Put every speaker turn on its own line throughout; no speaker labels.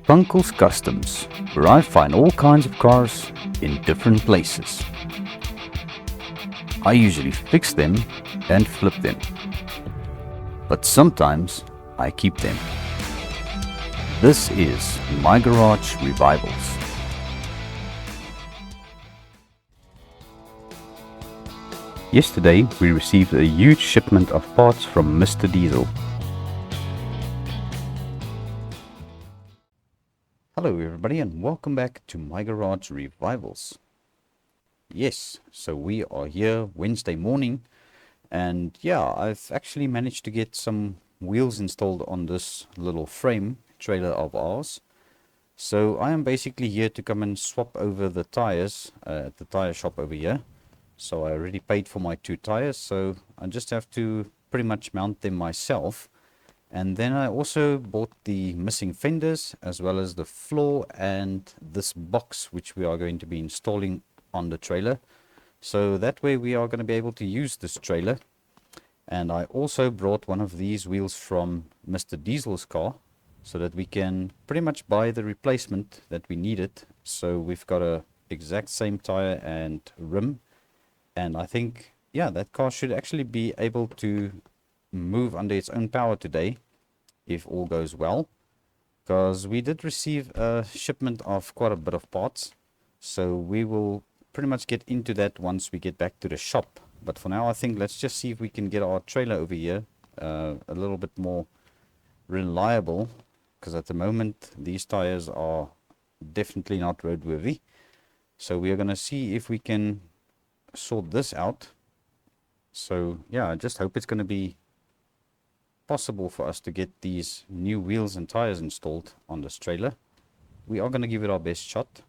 FUNCLE's Customs, where I find all kinds of cars in different places. I usually fix them and flip them, but sometimes I keep them. This is My Garage Revivals. Yesterday we received a huge shipment of parts from Mr. Diesel. Hello everybody and welcome back to My Garage Revivals. Yes, so we are here Wednesday morning, and yeah, I've actually managed to get some wheels installed on this little frame trailer of ours. So I am basically here to come and swap over the tires at the tire shop over here. So I already paid for my 2 tires, so I just have to pretty much mount them myself. And then I also bought the missing fenders as well as the floor and this box which we are going to be installing on the trailer. So that way we are going to be able to use this trailer. And I also brought one of these wheels from Mr. Diesel's car so that we can pretty much buy the replacement that we needed. So we've got a exact same tire and rim. And I think, yeah, that car should actually be able to move under its own power today, if all goes well, because we did receive a shipment of quite a bit of parts. So we will pretty much get into that once we get back to the shop. But for now, I think let's just see if we can get our trailer over here a little bit more reliable, because at the moment these tires are definitely not roadworthy. So we are going to see if we can sort this out. So yeah, I just hope it's going to be possible for us to get these new wheels and tires installed on this trailer. We are going to give it our best shot.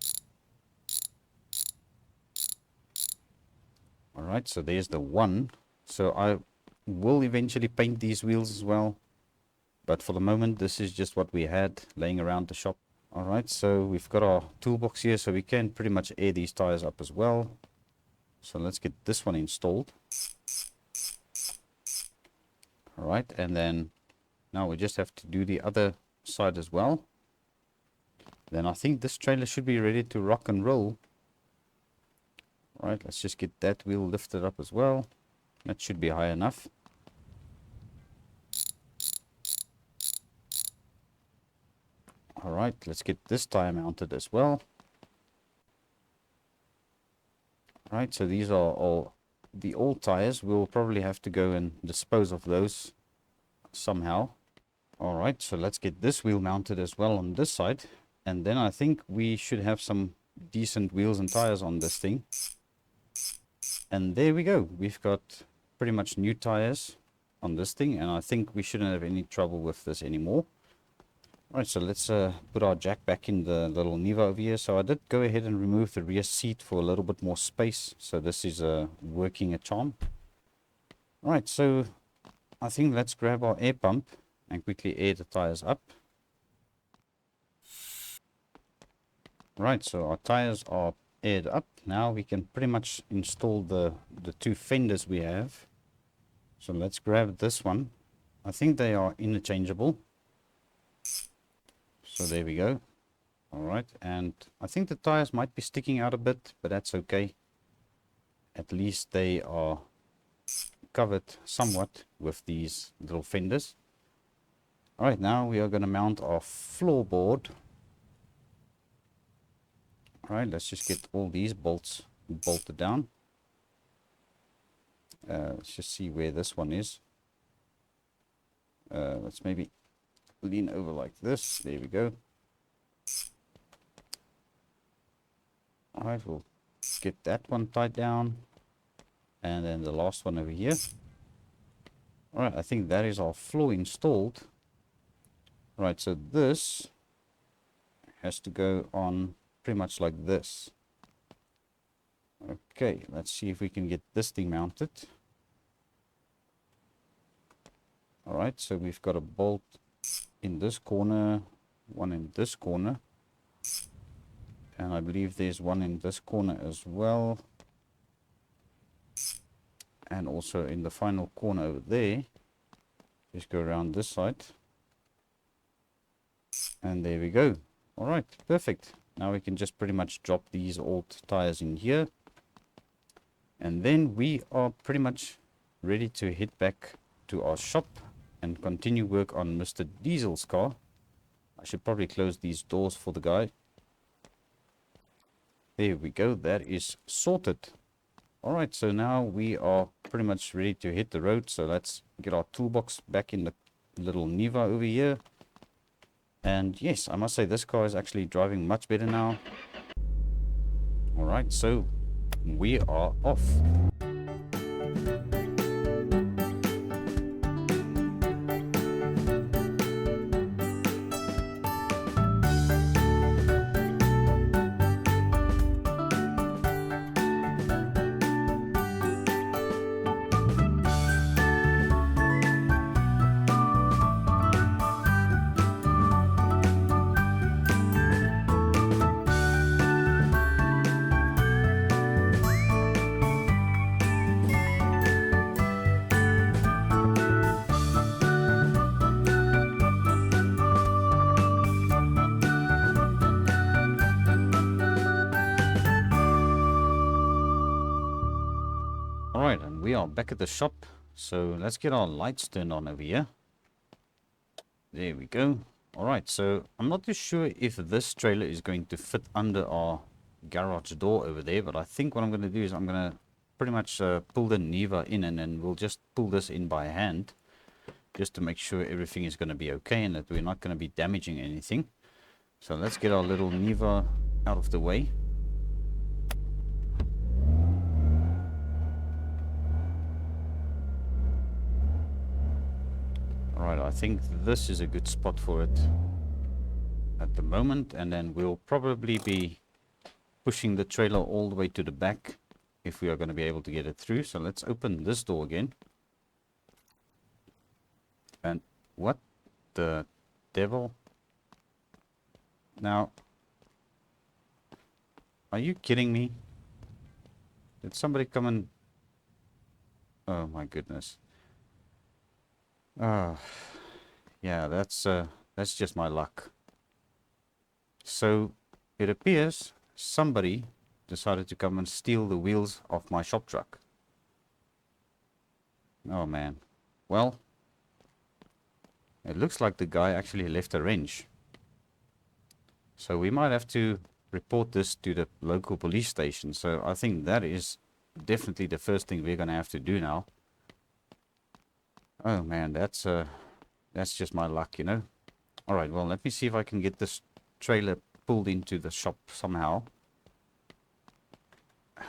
Alright, so there's the one. So I will eventually paint these wheels as well, but for the moment this is just what we had laying around the shop. Alright, so we've got our toolbox here, so we can pretty much air these tires up as well. So let's get this one installed. Alright, and then now we just have to do the other side as well. Then I think this trailer should be ready to rock and roll. Alright, let's just get that wheel lifted up as well. That should be high enough. Alright, let's get this tire mounted as well. Alright, so these are all the old tires. We'll probably have to go and dispose of those somehow. Alright, so let's get this wheel mounted as well on this side. And then I think we should have some decent wheels and tires on this thing. And there we go. We've got pretty much new tires on this thing. And I think we shouldn't have any trouble with this anymore. Alright, so let's put our jack back in the little Niva over here. So I did go ahead and remove the rear seat for a little bit more space. So this is working a charm. Alright, so I think let's grab our air pump and quickly air the tires up. Right, so our tires are aired up. Now we can pretty much install the 2 fenders we have. So let's grab this one. I think they are interchangeable. So there we go. Alright, and I think the tires might be sticking out a bit, but that's okay. At least they are covered somewhat with these little fenders. Alright, now we are going to mount our floorboard. Alright, let's just get all these bolts bolted down. Let's just see where this one is. Let's maybe lean over like this. There we go. Alright, we'll get that one tied down. And then the last one over here. Alright, I think that is our floor installed. Right, so this has to go on pretty much like this. Okay, let's see if we can get this thing mounted. Alright, so we've got a bolt in this corner, one in this corner, and I believe there's one in this corner as well, and also in the final corner over there. Just go around this side, and there we go. Alright, perfect. Now we can just pretty much drop these old tires in here. And then we are pretty much ready to head back to our shop and continue work on Mr. Diesel's car. I should probably close these doors for the guy. There we go, that is sorted. Alright, so now we are pretty much ready to hit the road. So let's get our toolbox back in the little Niva over here. And yes, I must say this car is actually driving much better now. Alright, so we are off. Alright, and we are back at the shop. So let's get our lights turned on over here. There we go. Alright, so I'm not too sure if this trailer is going to fit under our garage door over there. But I think what I'm going to do is I'm going to pretty much pull the Niva in. And then we'll just pull this in by hand. Just to make sure everything is going to be okay. And that we're not going to be damaging anything. So let's get our little Niva out of the way. Alright, I think this is a good spot for it at the moment, and then we'll probably be pushing the trailer all the way to the back if we are going to be able to get it through. So let's open this door again. And what the devil? Now, are you kidding me? Did somebody come and... Oh my goodness. Yeah, that's just my luck. So it appears somebody decided to come and steal the wheels off my shop truck. Oh man. Well, it looks like the guy actually left a wrench. So we might have to report this to the local police station. So I think that is definitely the first thing we're going to have to do now. Oh man, that's just my luck, you know. Alright, well, let me see if I can get this trailer pulled into the shop somehow.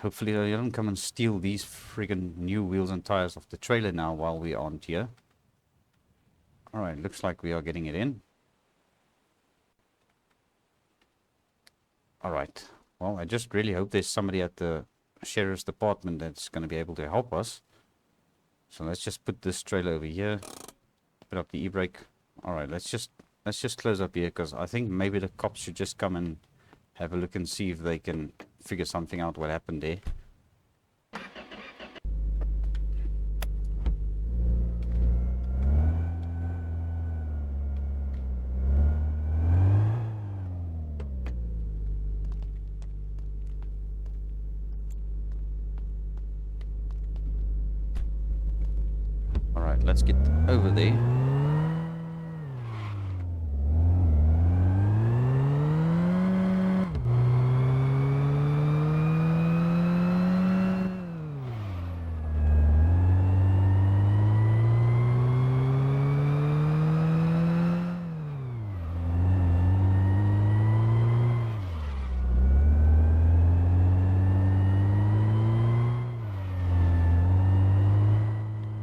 Hopefully they don't come and steal these friggin' new wheels and tires off the trailer now while we aren't here. Alright, looks like we are getting it in. Alright, well, I just really hope there's somebody at the sheriff's department that's going to be able to help us. So let's just put this trailer over here. Put up the e-brake. Alright, let's just close up here, because I think maybe the cops should just come and have a look and see if they can figure something out what happened there. Alright, let's get over there.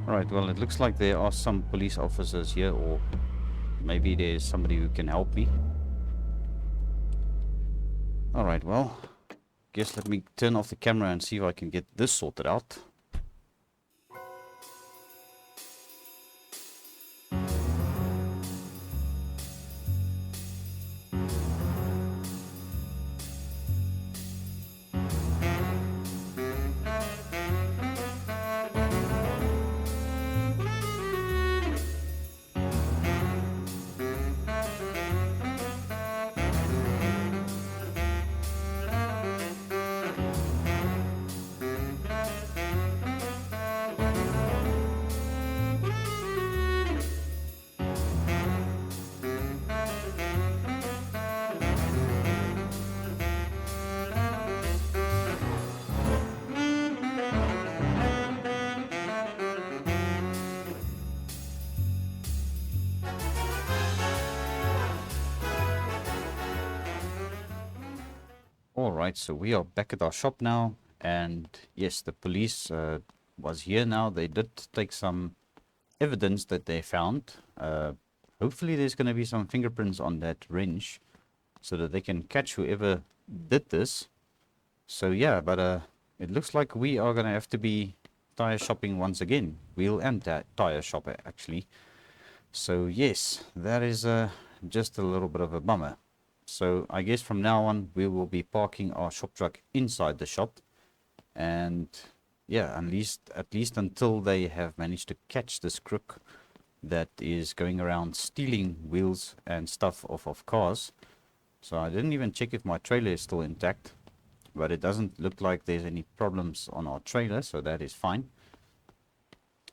Alright, well, it looks like there are some police officers here, or maybe there's somebody who can help me. Alright, well, guess let me turn off the camera and see if I can get this sorted out. Alright, so we are back at our shop now, and yes, the police was here now. They did take some evidence that they found. Hopefully there's going to be some fingerprints on that wrench so that they can catch whoever did this. So yeah, but it looks like we are going to have to be tire shopping once again. Wheel and tire shopper actually. So yes, that is just a little bit of a bummer. So I guess from now on we will be parking our shop truck inside the shop, and yeah, at least until they have managed to catch this crook that is going around stealing wheels and stuff off of cars. So I didn't even check if my trailer is still intact, but it doesn't look like there's any problems on our trailer, so that is fine.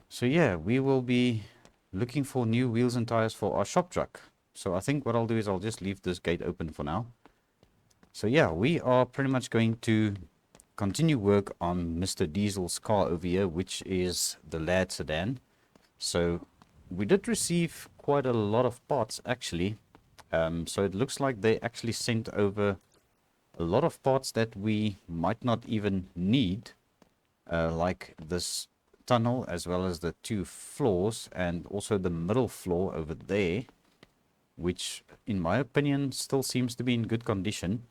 So yeah, we will be looking for new wheels and tires for our shop truck. So I think what I'll do is I'll just leave this gate open for now. So yeah, we are pretty much going to continue work on Mr. Diesel's car over here, which is the Lad Sedan. So we did receive quite a lot of parts actually. So it looks like they actually sent over a lot of parts that we might not even need, like this tunnel as well as the two floors and also the middle floor over there, which in my opinion still seems to be in good condition.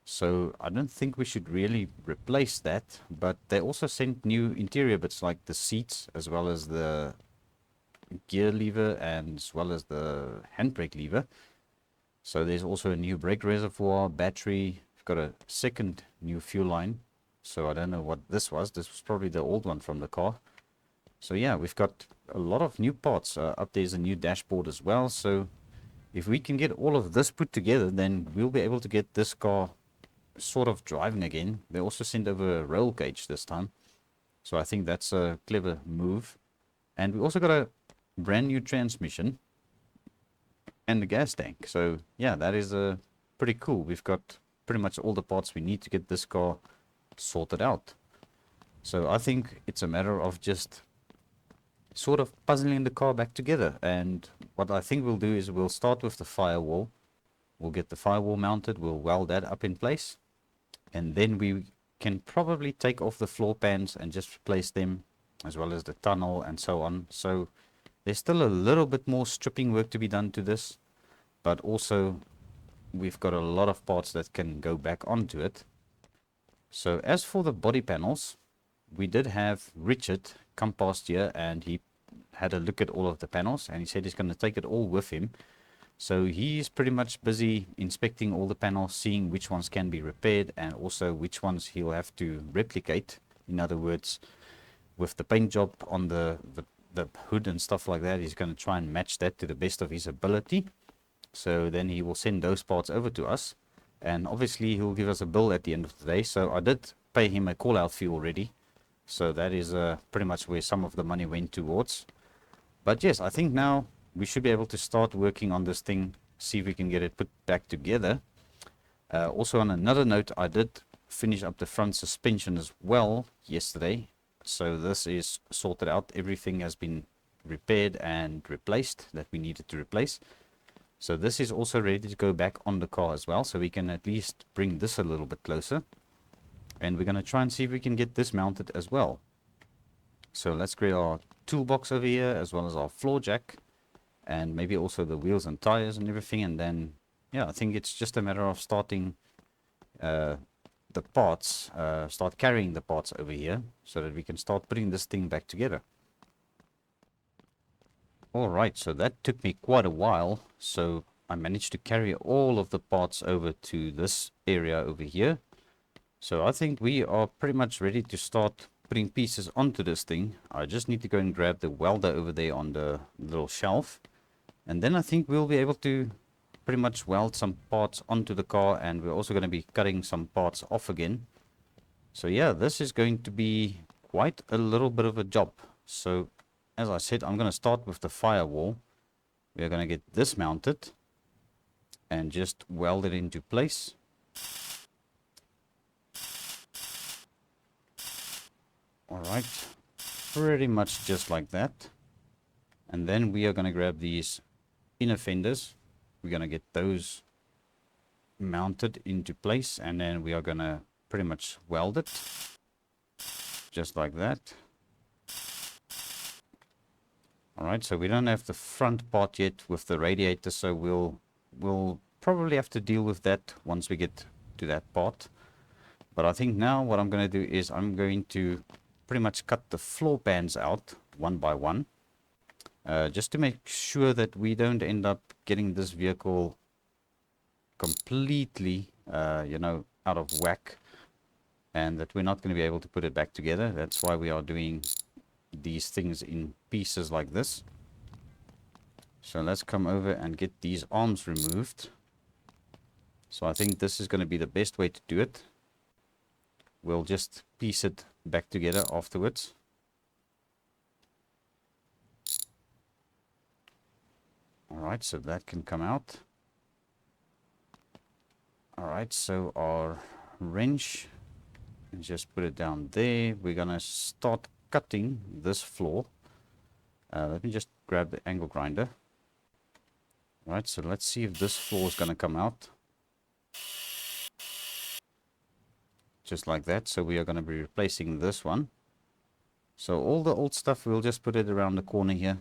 So I don't think we should really replace that, but they also sent new interior bits like the seats as well as the gear lever and as well as the handbrake lever. So there's also a new brake reservoir, battery. We've got a second new fuel line. So I don't know what this was. This was probably the old one from the car. So yeah, we've got a lot of new parts. Up there's a new dashboard as well. So if we can get all of this put together, then we'll be able to get this car sort of driving again. They also sent over a roll cage this time. So I think that's a clever move. And we also got a brand new transmission and the gas tank. So yeah, that is pretty cool. We've got pretty much all the parts we need to get this car sorted out. So I think it's a matter of just sort of puzzling the car back together. And what I think we'll do is we'll start with the firewall. We'll get the firewall mounted. We'll weld that up in place. And then we can probably take off the floor pans and just replace them, as well as the tunnel and so on. So there's still a little bit more stripping work to be done to this, but also we've got a lot of parts that can go back onto it. So as for the body panels, we did have Richard come past here and he had a look at all of the panels and he said he's going to take it all with him. So he's pretty much busy inspecting all the panels, seeing which ones can be repaired and also which ones he'll have to replicate. In other words, with the paint job on the hood and stuff like that, he's going to try and match that to the best of his ability. So then he will send those parts over to us, and obviously he'll give us a bill at the end of the day. So I did pay him a call out fee already, so that is pretty much where some of the money went towards. But yes, I think now we should be able to start working on this thing, see if we can get it put back together. Also on another note, I did finish up the front suspension as well yesterday. So this is sorted out. Everything has been repaired and replaced that we needed to replace. So this is also ready to go back on the car as well. So we can at least bring this a little bit closer. And we're going to try and see if we can get this mounted as well. So let's create our toolbox over here as well as our floor jack. And maybe also the wheels and tires and everything. And then, yeah, I think it's just a matter of starting the parts, start carrying the parts over here so that we can start putting this thing back together. Alright, so that took me quite a while. So I managed to carry all of the parts over to this area over here. So I think we are pretty much ready to start putting pieces onto this thing. I just need to go and grab the welder over there on the little shelf. And then I think we'll be able to pretty much weld some parts onto the car, and we're also going to be cutting some parts off again. So yeah, this is going to be quite a little bit of a job. So as I said, I'm going to start with the firewall. We're going to get this mounted and just weld it into place. Alright, pretty much just like that. And then we are going to grab these inner fenders. We're going to get those mounted into place, and then we are going to pretty much weld it just like that. Alright, so we don't have the front part yet with the radiator, so we'll probably have to deal with that once we get to that part. But I think now what I'm going to do is I'm going to pretty much cut the floor pans out one by one, just to make sure that we don't end up getting this vehicle completely, out of whack, and that we're not going to be able to put it back together. That's why we are doing these things in pieces like this. So let's come over and get these arms removed. So I think this is going to be the best way to do it. We'll just piece it back together afterwards. Alright, so that can come out. Alright, so our wrench, just put it down there. We're going to start cutting this floor. Let me just grab the angle grinder. Alright, so let's see if this floor is going to come out. Just like that. So we are going to be replacing this one. So all the old stuff, we'll just put it around the corner here.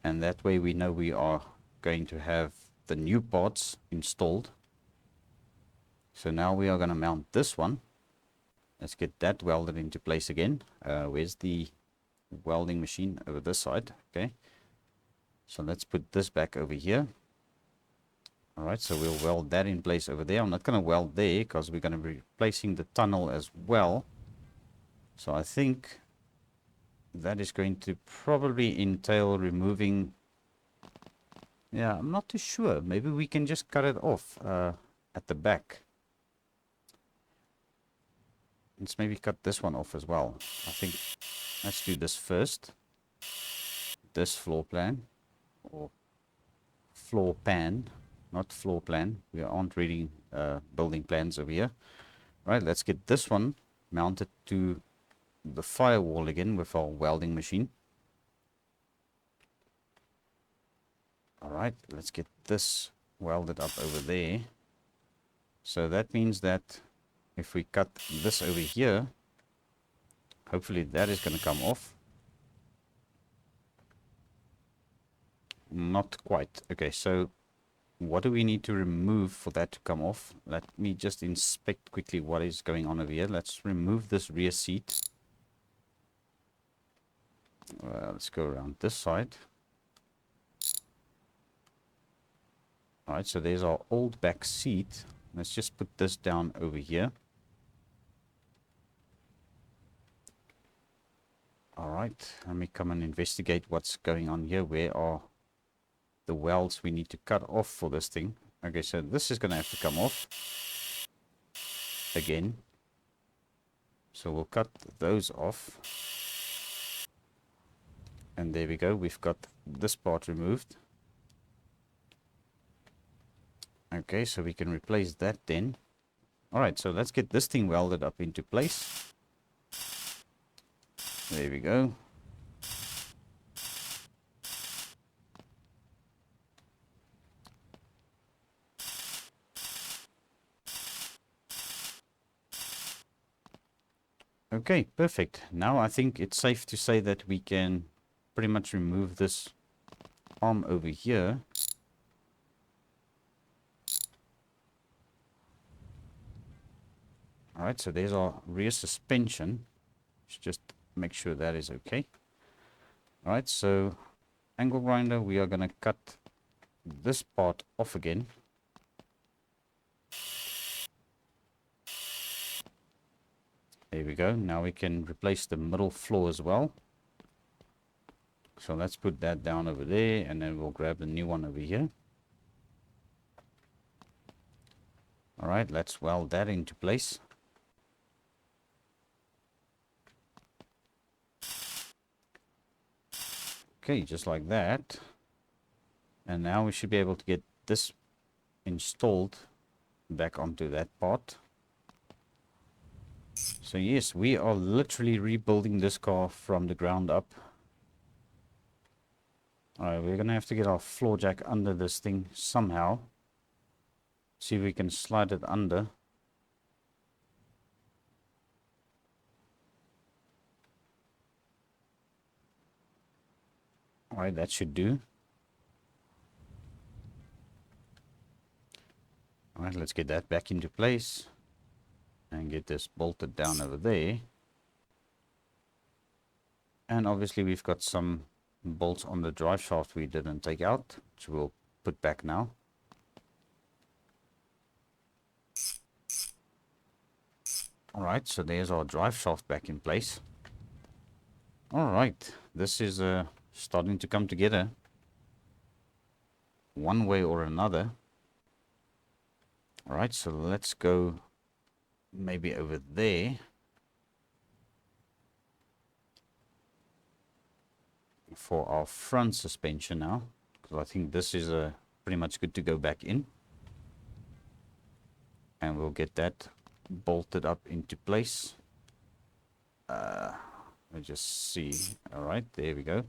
And that way we know we are going to have the new parts installed. So now we are going to mount this one. Let's get that welded into place again. Where's the welding machine? Over this side. Okay. So let's put this back over here. Alright, so we'll weld that in place over there. I'm not going to weld there because we're going to be replacing the tunnel as well. So I think that is going to probably entail removing... Yeah, I'm not too sure. Maybe we can just cut it off at the back. Let's maybe cut this one off as well. I think let's do this first. This floor plan. Or floor pan. Not floor plan. We aren't reading building plans over here. Right, let's get this one mounted to the firewall again with our welding machine. Alright, let's get this welded up over there. So that means that if we cut this over here, hopefully that is going to come off. Not quite. Okay, so what do we need to remove for that to come off? Let me just inspect quickly what is going on over here. Let's remove this rear seat. Let's go around this side. Alright, so there's our old back seat. Let's just put this down over here. Alright, let me come and investigate what's going on here. Where are the welds we need to cut off for this thing? Okay, so this is going to have to come off again. So we'll cut those off. And there we go, we've got this part removed. Okay, so we can replace that then. Alright, so let's get this thing welded up into place. There we go. Okay, perfect. Now I think it's safe to say that we can pretty much remove this arm over here. Alright, so there's our rear suspension. Let's just make sure that is okay. Alright, so angle grinder, we are going to cut this part off again. There we go. Now we can replace the middle floor as well. So let's put that down over there, and then we'll grab the new one over here. Alright, let's weld that into place. Okay, just like that. And now we should be able to get this installed back onto that part. So yes, we are literally rebuilding this car from the ground up. Alright, we're going to have to get our floor jack under this thing somehow. See if we can slide it under. Alright, that should do. Alright, let's get that back into place. And get this bolted down over there. And obviously we've got some bolts on the drive shaft we didn't take out, which we'll put back now. Alright, so there's our drive shaft back in place. Alright, this is starting to come together one way or another. Alright, so let's go maybe over there. For our front suspension now, because I think this is pretty much good to go back in. And we'll get that bolted up into place. Let's just see. Alright, there we go.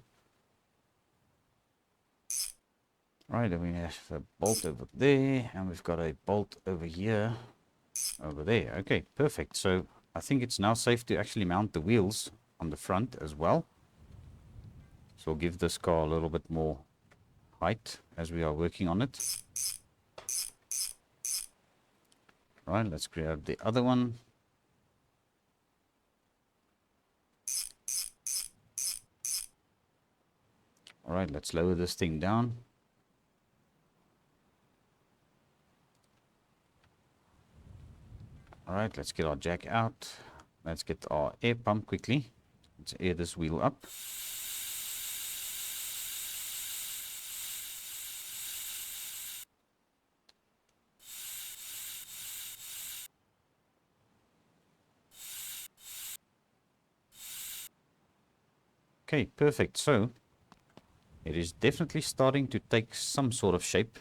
Right, then we have a bolt over there, and we've got a bolt over here, over there. Okay, perfect. So I think it's now safe to actually mount the wheels on the front as well. So we'll give this car a little bit more height as we are working on it. Right, let's grab the other one. Alright, let's lower this thing down. Alright, let's get our jack out. Let's get our air pump quickly. Let's air this wheel up. Okay, perfect. So it is definitely starting to take some sort of shape.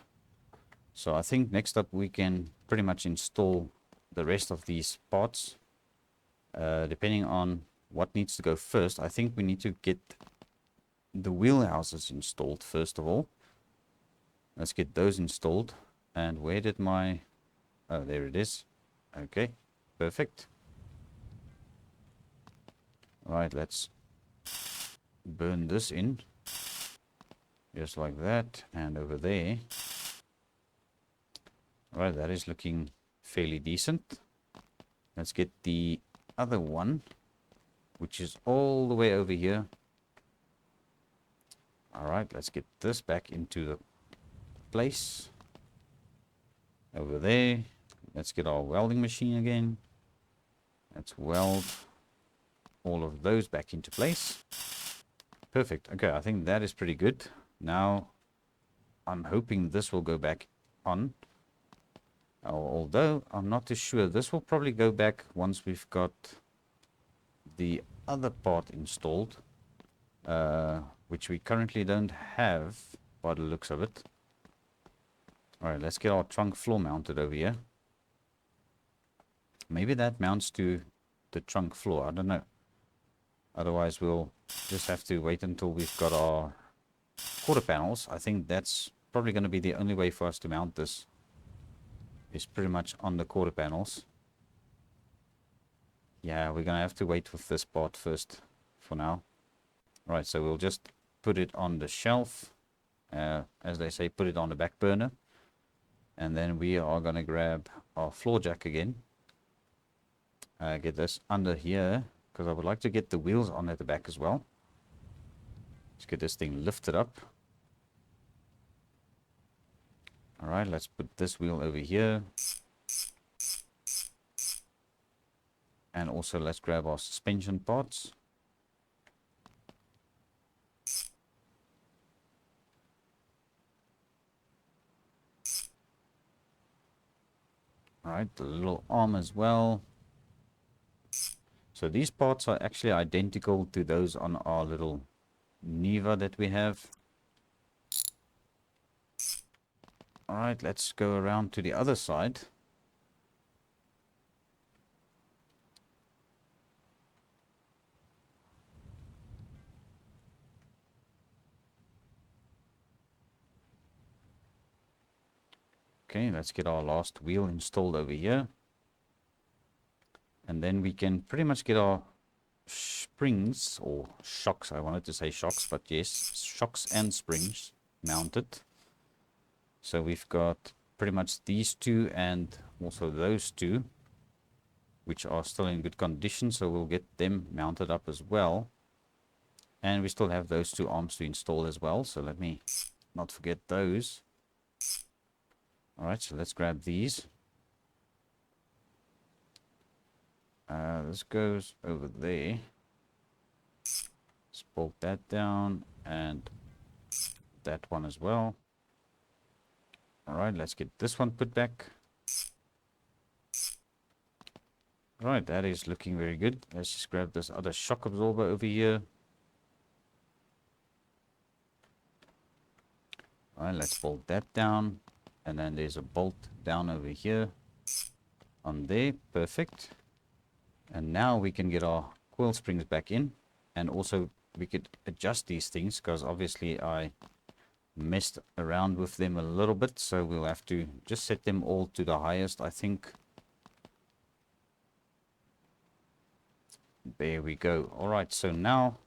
So I think next up we can pretty much install the rest of these parts. Depending on what needs to go first, I think we need to get the wheel houses installed first of all. Let's get those installed. And where did my... Oh, there it is. Okay, perfect. Alright, let's burn this in. Just like that. And over there. Alright, that is looking fairly decent. Let's get the other one, which is all the way over here. Alright, let's get this back into the place. Over there. Let's get our welding machine again. Let's weld all of those back into place. Perfect. Okay, I think that is pretty good. Now, I'm hoping this will go back on. Although, I'm not too sure. This will probably go back once we've got the other part installed. Which we currently don't have by the looks of it. Alright, let's get our trunk floor mounted over here. Maybe that mounts to the trunk floor. I don't know. Otherwise, we'll just have to wait until we've got our quarter panels. I think that's probably going to be the only way for us to mount this. Is pretty much on the quarter panels. Yeah, we're going to have to wait with this part first for now. Right, so we'll just put it on the shelf. As they say, put it on the back burner. And then we are going to grab our floor jack again. Get this under here, because I would like to get the wheels on at the back as well. Let's get this thing lifted up. Alright, let's put this wheel over here. And also let's grab our suspension parts. Alright, the little arm as well. So these parts are actually identical to those on our little Niva that we have. Alright, let's go around to the other side. Okay, let's get our last wheel installed over here. And then we can pretty much get our springs or shocks. I wanted to say shocks, but yes, shocks and springs mounted. So we've got pretty much these two and also those two, which are still in good condition. So we'll get them mounted up as well. And we still have those two arms to install as well. So let me not forget those. All right, so let's grab these. This goes over there. Let's bolt that down and that one as well. All right, let's get this one put back. All right, that is looking very good. Let's just grab this other shock absorber over here. All right, let's bolt that down. And then there's a bolt down over here on there. Perfect. And now we can get our coil springs back in. And also we could adjust these things because obviously I messed around with them a little bit. So we'll have to just set them all to the highest, I think. There we go. All right, so now,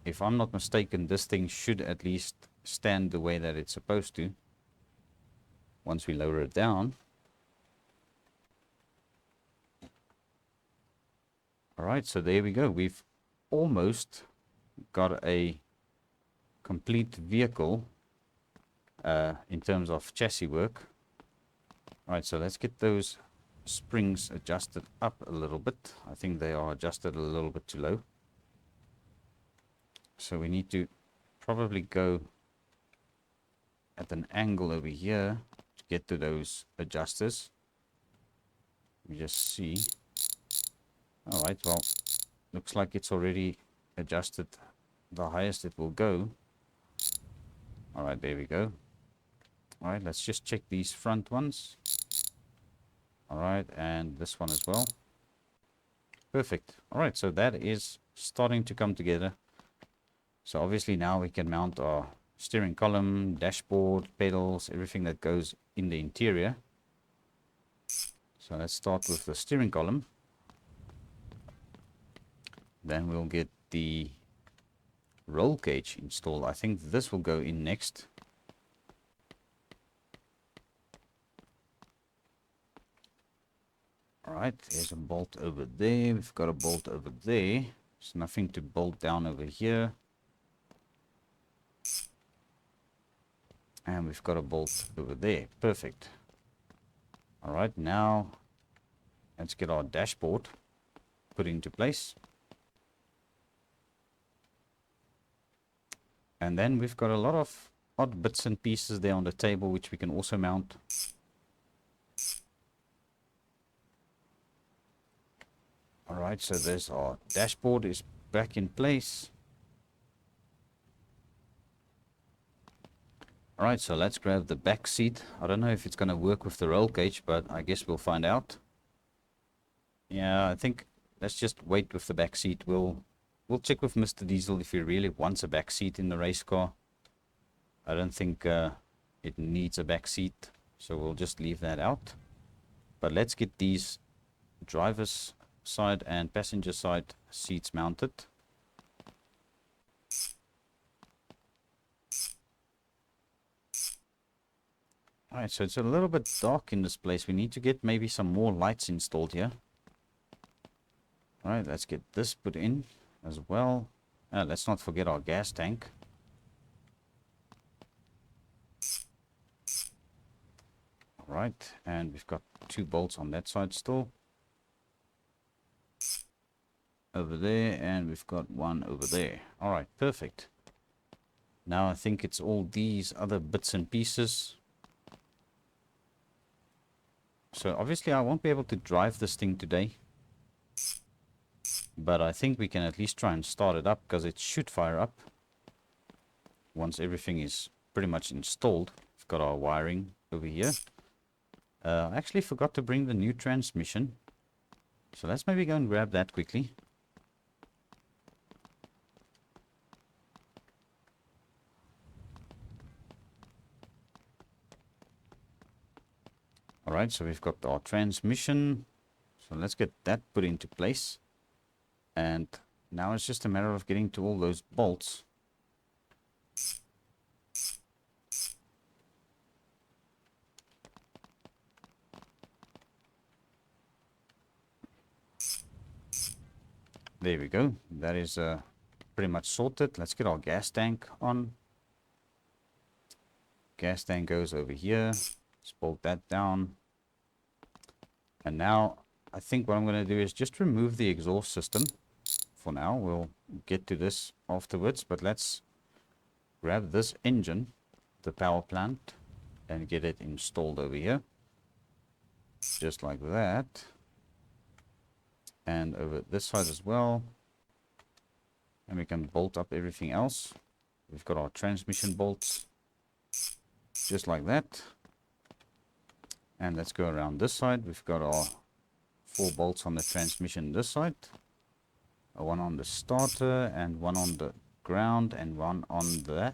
if I'm not mistaken, this thing should at least stand the way that it's supposed to. Once we lower it down. All right, so there we go. We've almost got a complete vehicle in terms of chassis work. All right, so let's get those springs adjusted up a little bit. I think they are adjusted a little bit too low. So we need to probably go at an angle over here to get to those adjusters. We just see. All right, well, looks like it's already adjusted the highest it will go. All right, there we go. All right, let's just check these front ones. All right, and this one as well. Perfect. All right, so that is starting to come together. So obviously now we can mount our steering column, dashboard, pedals, everything that goes in the interior. So let's start with the steering column. Then we'll get the roll cage installed. I think this will go in next. All right, there's a bolt over there. We've got a bolt over there. There's nothing to bolt down over here. And we've got a bolt over there. Perfect. All right, now let's get our dashboard put into place. And then we've got a lot of odd bits and pieces there on the table, which we can also mount. All right, so there's our dashboard is back in place. All right, so let's grab the back seat. I don't know if it's going to work with the roll cage, but I guess we'll find out. Yeah, I think let's just wait with the back seat. We'll check with Mr. Diesel if he really wants a back seat in the race car. I don't think it needs a back seat, so we'll just leave that out. But let's get these driver's side and passenger side seats mounted. Alright, so it's a little bit dark in this place. We need to get maybe some more lights installed here. Alright, let's get this put in as well. Let's not forget our gas tank. Alright, and we've got 2 bolts on that side still. Over there, and we've got 1 over there. Alright, perfect. Now I think it's all these other bits and pieces. So obviously I won't be able to drive this thing today. But I think we can at least try and start it up, because it should fire up once everything is pretty much installed. We've got our wiring over here. I actually forgot to bring the new transmission. So let's maybe go and grab that quickly. Alright, so we've got our transmission. So let's get that put into place. And now it's just a matter of getting to all those bolts. There we go. That is pretty much sorted. Let's get our gas tank on. Gas tank goes over here. Let's bolt that down. And now I think what I'm going to do is just remove the exhaust system for now. We'll get to this afterwards, but let's grab this engine, the power plant, and get it installed over here. Just like that. And over this side as well. And we can bolt up everything else. We've got our transmission bolts. Just like that. And let's go around this side. We've got our 4 bolts on the transmission this side. One on the starter and one on the ground and one on the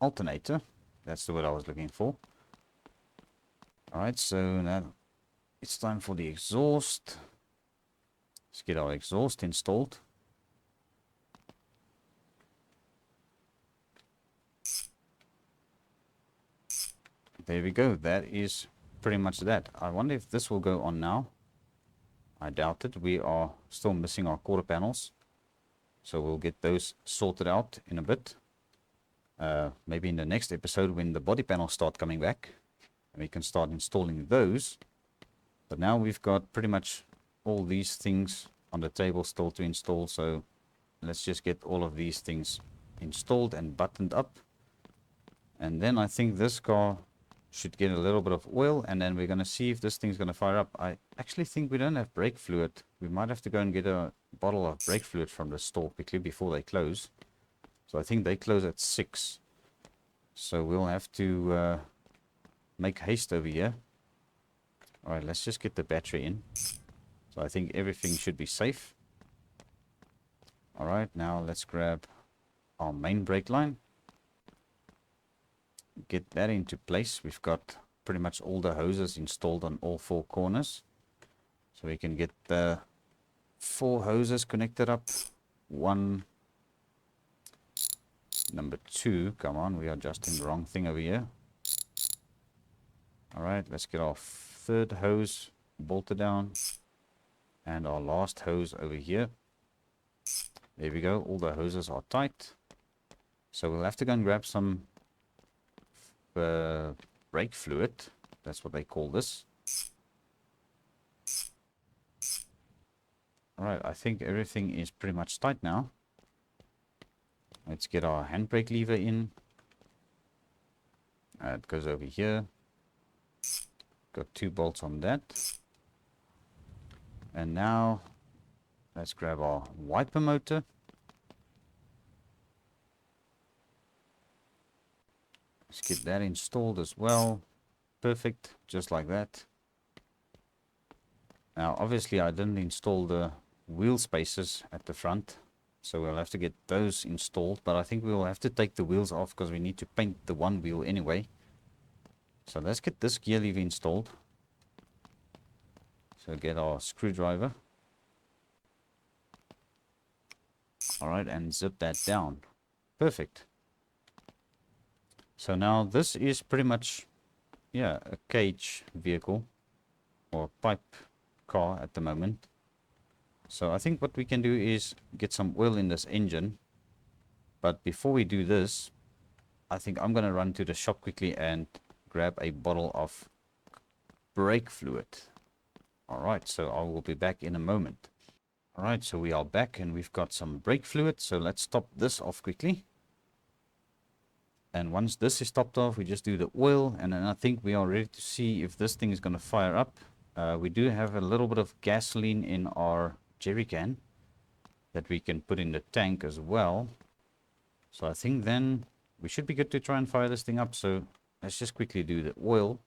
alternator. That's the word I was looking for. Alright, so now it's time for the exhaust. Let's get our exhaust installed. There we go. That is pretty much that. I wonder if this will go on now. I doubt it. We are still missing our quarter panels. So we'll get those sorted out in a bit. Maybe in the next episode when the body panels start coming back. And we can start installing those. But now we've got pretty much all these things on the table still to install. So let's just get all of these things installed and buttoned up. And then I think this car should get a little bit of oil, and then we're going to see if this thing's going to fire up. I actually think we don't have brake fluid. We might have to go and get a bottle of brake fluid from the store quickly before they close. So I think they close at 6. So we'll have to make haste over here. Alright, let's just get the battery in. So I think everything should be safe. Alright, now let's grab our main brake line. Get that into place. We've got pretty much all the hoses installed on all 4 corners. So we can get the 4 hoses connected up. 1, number 2. Come on, we are adjusting the wrong thing over here. Alright, let's get our 3rd hose bolted down. And our last hose over here. There we go. All the hoses are tight. So we'll have to go and grab some brake fluid. That's what they call this. Alright, I think everything is pretty much tight now. Let's get our handbrake lever in. It goes over here. Got 2 bolts on that. And now let's grab our wiper motor. Let's get that installed as well. Perfect, just like that. Now obviously I didn't install the wheel spacers at the front, so we'll have to get those installed, but I think we'll have to take the wheels off because we need to paint the one wheel anyway. So let's get this gear lever installed. So get our screwdriver. Alright, and zip that down. Perfect. So now this is pretty much, yeah, a cage vehicle or pipe car at the moment. So I think what we can do is get some oil in this engine. But before we do this, I think I'm going to run to the shop quickly and grab a bottle of brake fluid. Alright, so I will be back in a moment. Alright, so we are back and we've got some brake fluid. So let's top this off quickly. And once this is topped off, we just do the oil. And then I think we are ready to see if this thing is going to fire up. We do have a little bit of gasoline in our jerry can that we can put in the tank as well. So I think then we should be good to try and fire this thing up. So let's just quickly do the oil.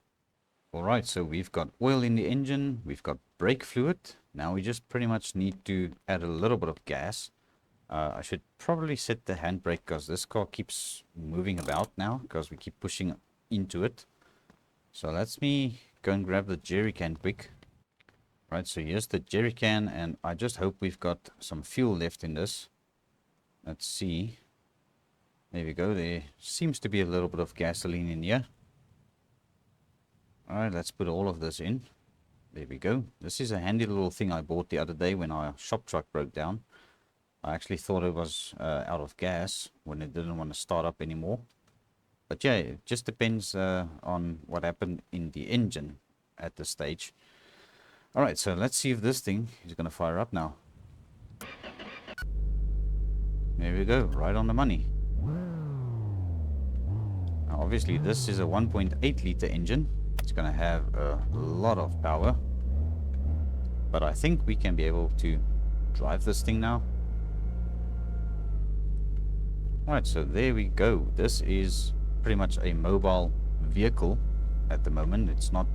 Alright, so we've got oil in the engine, we've got brake fluid. Now we just pretty much need to add a little bit of gas. I should probably set the handbrake because this car keeps moving about now because we keep pushing into it. So let me go and grab the jerry can quick. Right, so here's the jerry can, and I just hope we've got some fuel left in this. Let's see. There we go. There seems to be a little bit of gasoline in here. Alright, let's put all of this in. There we go. This is a handy little thing I bought the other day when our shop truck broke down. I actually thought it was out of gas when it didn't want to start up anymore. But yeah, it just depends on what happened in the engine at this stage. Alright, so let's see if this thing is going to fire up now. There we go, right on the money. Now obviously this is a 1.8 liter engine. It's going to have a lot of power. But I think we can be able to drive this thing now. Alright, so there we go. This is pretty much a mobile vehicle at the moment. It's not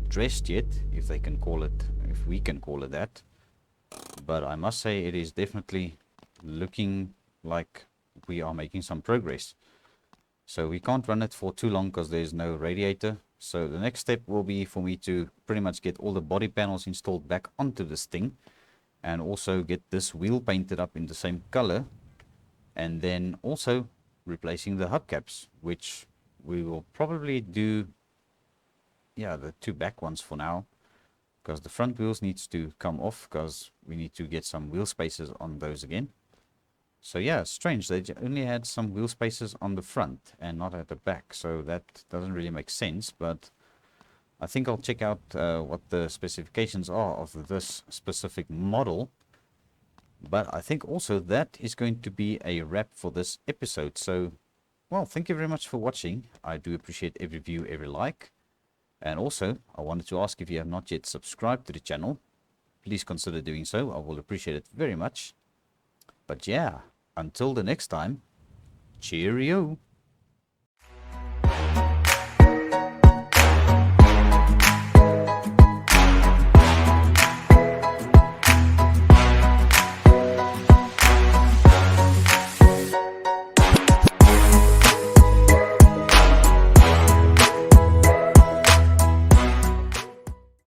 dressed yet, if they can call it, if we can call it that. But I must say it is definitely looking like we are making some progress. So we can't run it for too long because there's no radiator. So the next step will be for me to pretty much get all the body panels installed back onto this thing, and also get this wheel painted up in the same color, and then also replacing the hubcaps, which we will probably do, yeah, the two back ones for now, because the front wheels needs to come off because we need to get some wheel spacers on those again. So yeah, strange, they only had some wheel spacers on the front and not at the back, so that doesn't really make sense. But I think I'll check out what the specifications are of this specific model. But I think also that is going to be a wrap for this episode. So, well, thank you very much for watching. I do appreciate every view, every like. And also, I wanted to ask, if you have not yet subscribed to the channel, please consider doing so. I will appreciate it very much. But yeah, until the next time, cheerio.